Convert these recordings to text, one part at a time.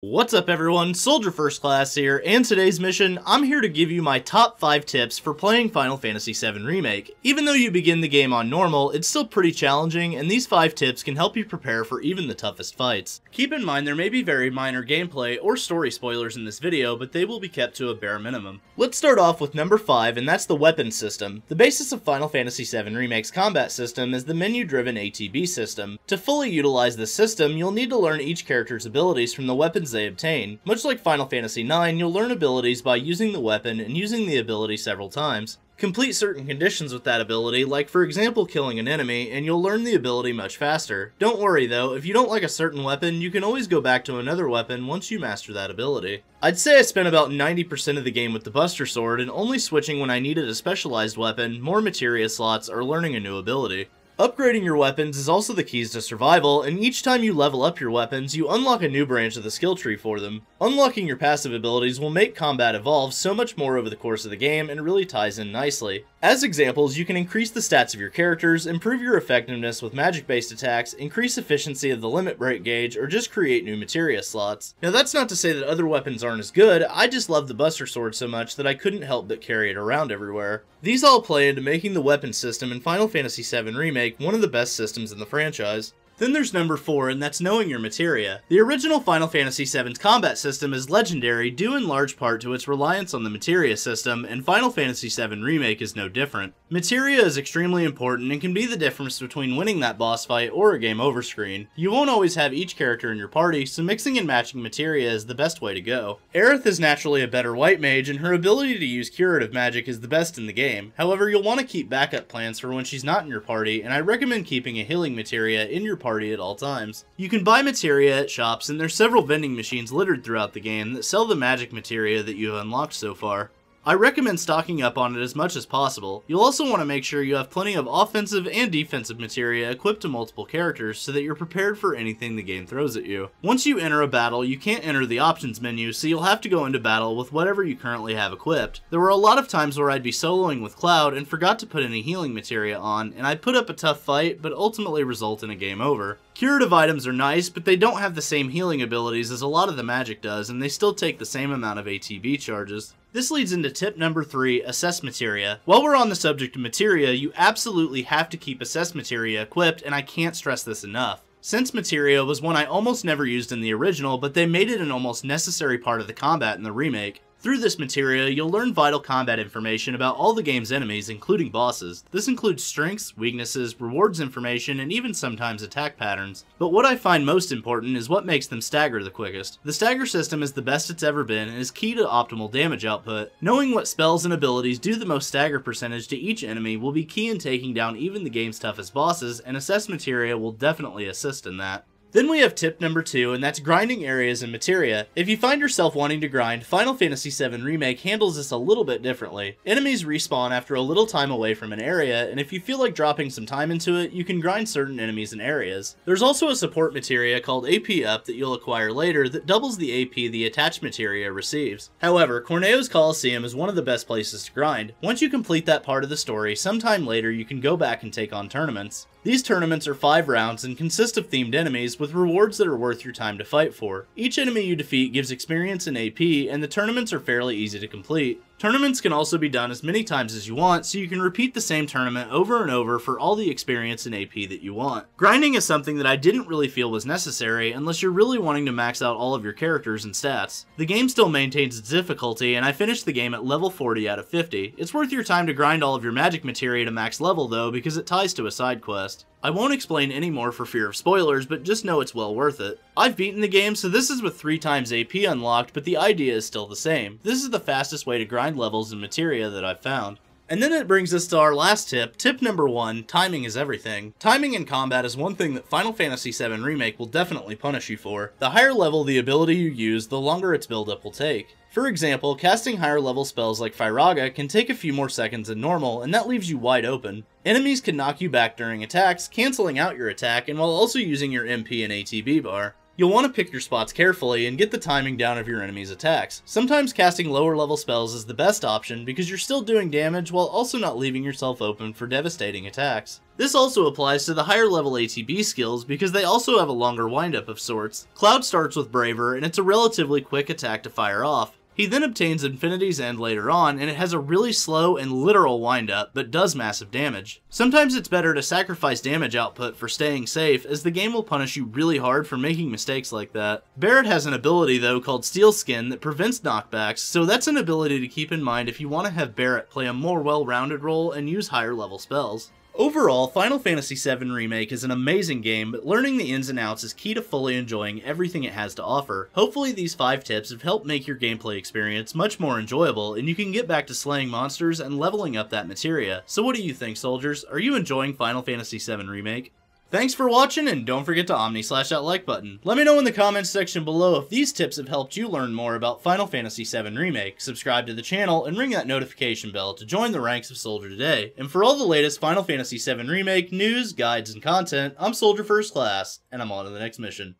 What's up everyone, Soldier First Class here, and today's mission, I'm here to give you my top 5 tips for playing Final Fantasy VII Remake. Even though you begin the game on normal, it's still pretty challenging, and these 5 tips can help you prepare for even the toughest fights. Keep in mind there may be very minor gameplay or story spoilers in this video, but they will be kept to a bare minimum. Let's start off with number 5, and that's the weapon system. The basis of Final Fantasy VII Remake's combat system is the menu-driven ATB system. To fully utilize this system, you'll need to learn each character's abilities from the weapons they obtain. Much like Final Fantasy IX, you'll learn abilities by using the weapon and using the ability several times. Complete certain conditions with that ability, like for example killing an enemy, and you'll learn the ability much faster. Don't worry though, if you don't like a certain weapon, you can always go back to another weapon once you master that ability. I'd say I spent about 90% of the game with the Buster Sword, and only switching when I needed a specialized weapon, more materia slots, or learning a new ability. Upgrading your weapons is also the keys to survival, and each time you level up your weapons, you unlock a new branch of the skill tree for them. Unlocking your passive abilities will make combat evolve so much more over the course of the game, and really ties in nicely. As examples, you can increase the stats of your characters, improve your effectiveness with magic-based attacks, increase efficiency of the limit break gauge, or just create new materia slots. Now that's not to say that other weapons aren't as good, I just love the Buster Sword so much that I couldn't help but carry it around everywhere. These all play into making the weapon system in Final Fantasy VII Remake one of the best systems in the franchise. Then there's number 4, and that's knowing your materia. The original Final Fantasy VII's combat system is legendary due in large part to its reliance on the materia system, and Final Fantasy VII Remake is no different. Materia is extremely important and can be the difference between winning that boss fight or a game over screen. You won't always have each character in your party, so mixing and matching materia is the best way to go. Aerith is naturally a better white mage, and her ability to use curative magic is the best in the game. However, you'll want to keep backup plans for when she's not in your party, and I recommend keeping a healing materia in your party at all times. You can buy materia at shops, and there's several vending machines littered throughout the game that sell the magic materia that you have unlocked so far. I recommend stocking up on it as much as possible. You'll also want to make sure you have plenty of offensive and defensive materia equipped to multiple characters so that you're prepared for anything the game throws at you. Once you enter a battle, you can't enter the options menu, so you'll have to go into battle with whatever you currently have equipped. There were a lot of times where I'd be soloing with Cloud and forgot to put any healing materia on, and I'd put up a tough fight, but ultimately result in a game over. Curative items are nice, but they don't have the same healing abilities as a lot of the magic does, and they still take the same amount of ATB charges. This leads into tip number 3, assess materia. While we're on the subject of materia, you absolutely have to keep assess materia equipped, and I can't stress this enough. Sense materia was one I almost never used in the original, but they made it an almost necessary part of the combat in the remake. Through this materia, you'll learn vital combat information about all the game's enemies, including bosses. This includes strengths, weaknesses, rewards information, and even sometimes attack patterns. But what I find most important is what makes them stagger the quickest. The stagger system is the best it's ever been and is key to optimal damage output. Knowing what spells and abilities do the most stagger percentage to each enemy will be key in taking down even the game's toughest bosses, and assess materia will definitely assist in that. Then we have tip number 2, and that's grinding areas in materia. If you find yourself wanting to grind, Final Fantasy VII Remake handles this a little bit differently. Enemies respawn after a little time away from an area, and if you feel like dropping some time into it, you can grind certain enemies and areas. There's also a support materia called AP Up that you'll acquire later that doubles the AP the attached materia receives. However, Corneo's Coliseum is one of the best places to grind. Once you complete that part of the story, sometime later you can go back and take on tournaments. These tournaments are 5 rounds and consist of themed enemies with rewards that are worth your time to fight for. Each enemy you defeat gives experience and AP, and the tournaments are fairly easy to complete. Tournaments can also be done as many times as you want, so you can repeat the same tournament over and over for all the experience and AP that you want. Grinding is something that I didn't really feel was necessary unless you're really wanting to max out all of your characters and stats. The game still maintains its difficulty, and I finished the game at level 40 out of 50. It's worth your time to grind all of your magic materia to max level though, because it ties to a side quest. I won't explain any more for fear of spoilers, but just know it's well worth it. I've beaten the game, so this is with 3 times AP unlocked, but the idea is still the same. This is the fastest way to grind levels in materia that I've found. And then it brings us to our last tip. Tip number 1, timing is everything. Timing in combat is one thing that Final Fantasy VII Remake will definitely punish you for. The higher level the ability you use, the longer its buildup will take. For example, casting higher level spells like Firaga can take a few more seconds than normal, and that leaves you wide open. Enemies can knock you back during attacks, cancelling out your attack, and while also using your MP and ATB bar. You'll want to pick your spots carefully and get the timing down of your enemy's attacks. Sometimes casting lower level spells is the best option because you're still doing damage while also not leaving yourself open for devastating attacks. This also applies to the higher level ATB skills because they also have a longer windup of sorts. Cloud starts with Braver and it's a relatively quick attack to fire off. He then obtains Infinity's End later on, and it has a really slow and literal windup, but does massive damage. Sometimes it's better to sacrifice damage output for staying safe, as the game will punish you really hard for making mistakes like that. Barret has an ability though called Steel Skin that prevents knockbacks, so that's an ability to keep in mind if you want to have Barret play a more well-rounded role and use higher level spells. Overall, Final Fantasy VII Remake is an amazing game, but learning the ins and outs is key to fully enjoying everything it has to offer. Hopefully these 5 tips have helped make your gameplay experience much more enjoyable, and you can get back to slaying monsters and leveling up that materia. So what do you think, soldiers? Are you enjoying Final Fantasy VII Remake? Thanks for watching, and don't forget to Omni/slash that like button. Let me know in the comments section below if these tips have helped you learn more about Final Fantasy VII Remake. Subscribe to the channel and ring that notification bell to join the ranks of Soldier today. And for all the latest Final Fantasy VII Remake news, guides, and content, I'm Soldier First Class, and I'm on to the next mission.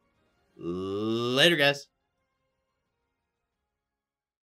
Later, guys.